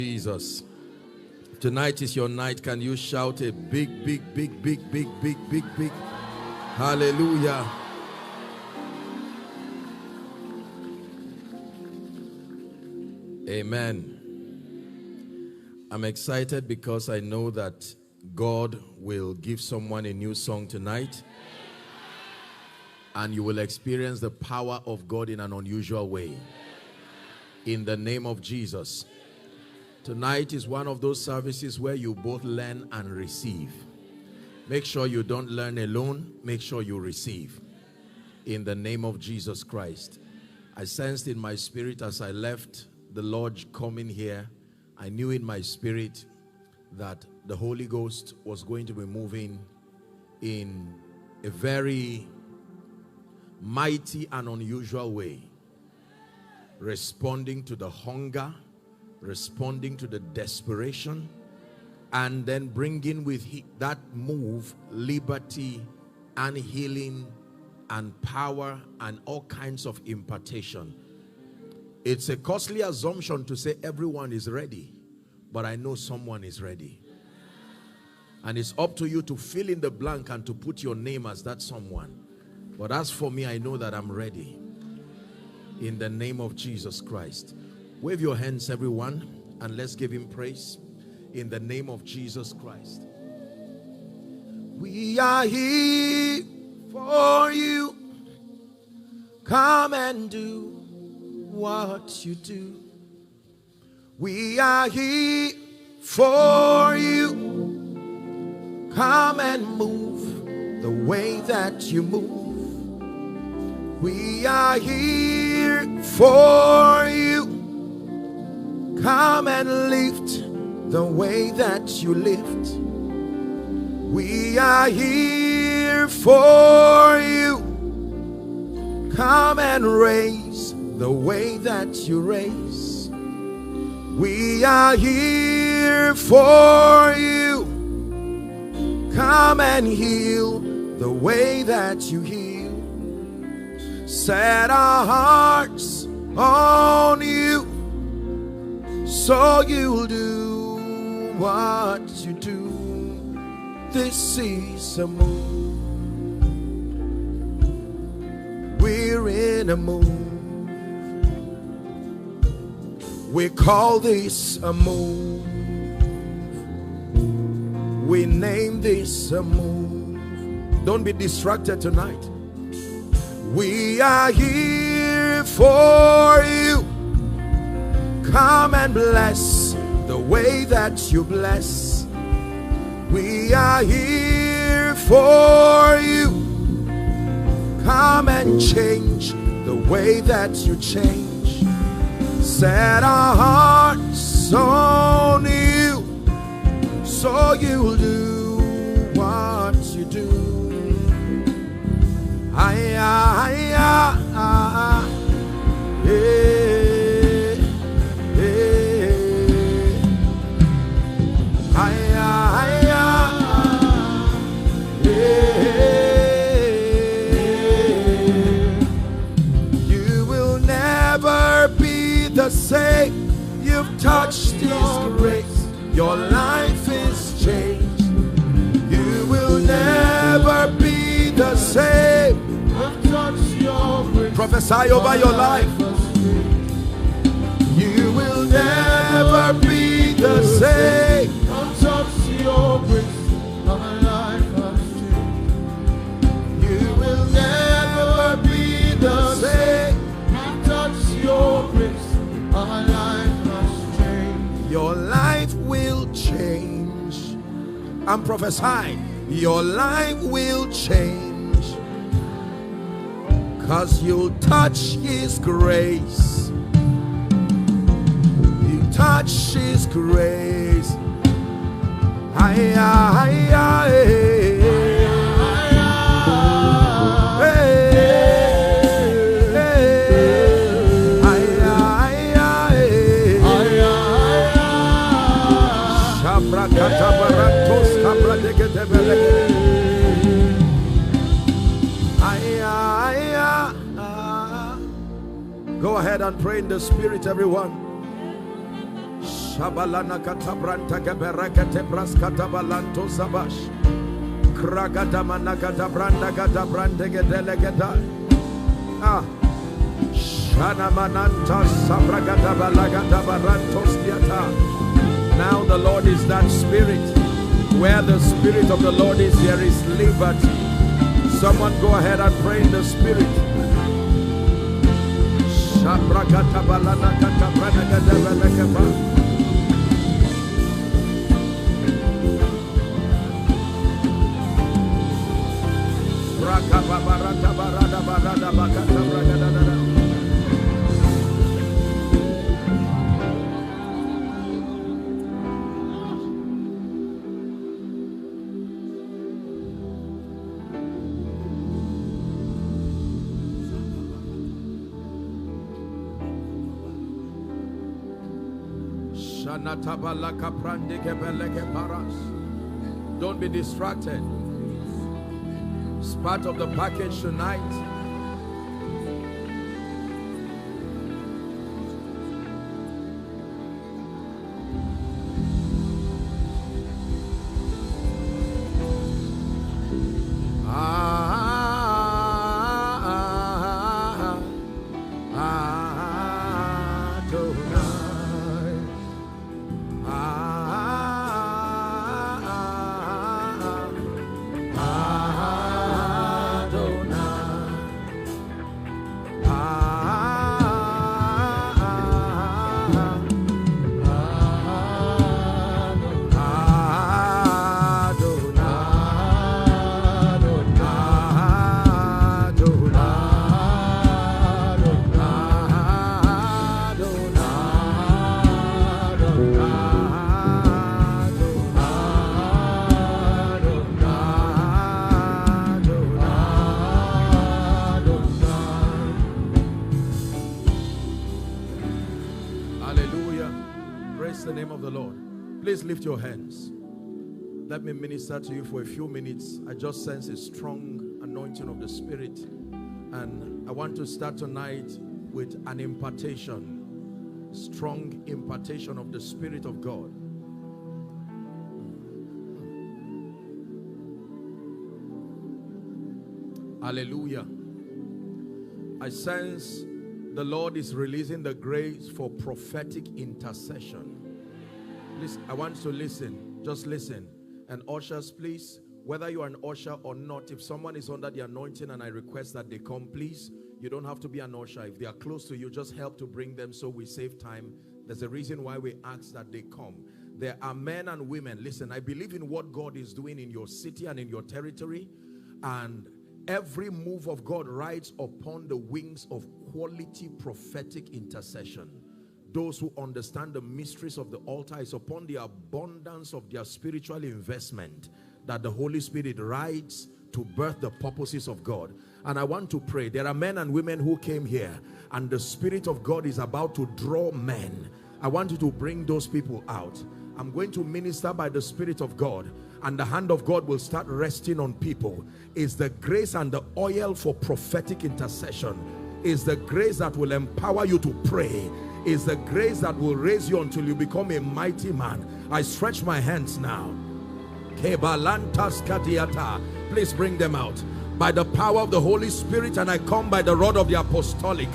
Jesus. Tonight is your night. Can you shout a big, big, big, big, big, big, big, big hallelujah? Amen. I'm excited because I know that God will give someone a new song tonight, and you will experience the power of God in an unusual way. In the name of Jesus. Tonight is one of those services where you both learn and receive. Make sure you don't learn alone. Make sure you receive. In the name of Jesus Christ. I sensed in my spirit as I left the lodge coming here, I knew in my spirit that the Holy Ghost was going to be moving in a very mighty and unusual way, responding to the hunger, responding to the desperation, and then bringing with that move liberty and healing and power and all kinds of impartation. It's a costly assumption to say everyone is ready, but I know someone is ready. And it's up to you to fill in the blank and to put your name as that someone. But as for me, I know that I'm ready. In the name of Jesus Christ. Wave your hands, everyone, and let's give him praise. In the name of Jesus Christ. We are here for you. Come and do what you do. We are here for you. Come and move the way that you move. We are here for you. Come and lift the way that you lift. We are here for you. Come and raise the way that you raise. We are here for you. Come and heal the way that you heal. Set our hearts on you, so you'll do what you do. This is a move. We're in a move. We call this a move. We name this a move. Don't be distracted tonight. We are here for you. Come and bless the way that you bless. We are here for you. Come and change the way that you change. Set our hearts on you, so you'll do what you do. You will never be the same. You've touched His grace. Your life is changed. You will never be the same. Prophesy over your life. You will never be the same. You will never be the same. Your life will change. I'm prophesying. Your life will change, 'cause you'll touch His grace. You touch His grace. Go ahead and pray in the Spirit, everyone. Shabalana katabranta geberekete braskata balanto sabash. Kragadamana gadabranda gadabrande gedelegeda. Ah. Shanamananta sabragada balagada barantos diata. Now the Lord is that Spirit. Where the Spirit of the Lord is, there is liberty. Someone go ahead and pray in the Spirit. Shabragata balana katabranda gadabalekeba. Rakababarata barada barada bakata bragada. Don't be distracted. It's part of the package tonight. Please lift your hands. Let me minister to you for a few minutes. I just sense a strong anointing of the Spirit. And I want to start tonight with an impartation. Strong impartation of the Spirit of God. Hallelujah. I sense the Lord is releasing the grace for prophetic intercession. Please, I want you to listen. Just listen. And ushers, please, whether you are an usher or not, if someone is under the anointing and I request that they come, please, you don't have to be an usher. If they are close to you, just help to bring them so we save time. There's a reason why we ask that they come. There are men and women. Listen, I believe in what God is doing in your city and in your territory. And every move of God rides upon the wings of quality prophetic intercession. Those who understand the mysteries of the altar is upon the abundance of their spiritual investment that the Holy Spirit rides to birth the purposes of God. And I want to pray. There are men and women who came here and the Spirit of God is about to draw men. I want you to bring those people out. I'm going to minister by the Spirit of God and the hand of God will start resting on people. It's the grace and the oil for prophetic intercession. It's the grace that will empower you to pray. Is the grace that will raise you until you become a mighty man. I stretch my hands now. Please bring them out. By the power of the Holy Spirit, and I come by the rod of the apostolic.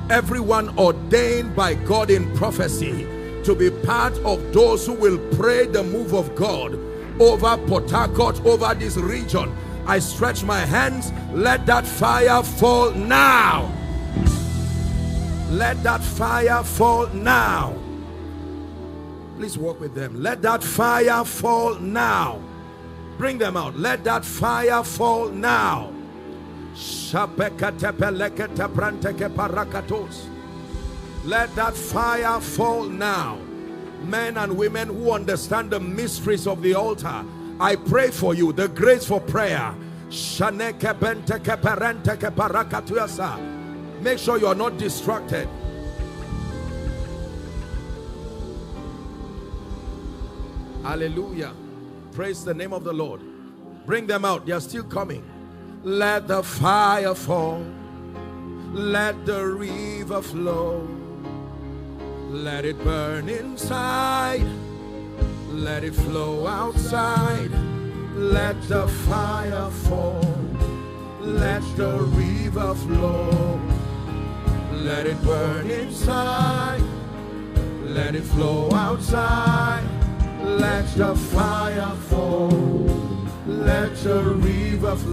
Everyone ordained by God in prophecy to be part of those who will pray the move of God over Port Harcourt, over this region. I stretch my hands. Let that fire fall now. Let that fire fall now. Please walk with them. Let that fire fall now. Bring them out. Let that fire fall now. Let that fire fall now. Men and women who understand the mysteries of the altar, I pray for you the grace for prayer. Make sure you are not distracted. Hallelujah. Praise the name of the Lord. Bring them out. They are still coming. Let the fire fall. Let the river flow. Let it burn inside. Let it flow outside. Let the fire fall. Let the river flow. Let it burn inside. Let it flow outside. Let the fire fall. Let the river flow.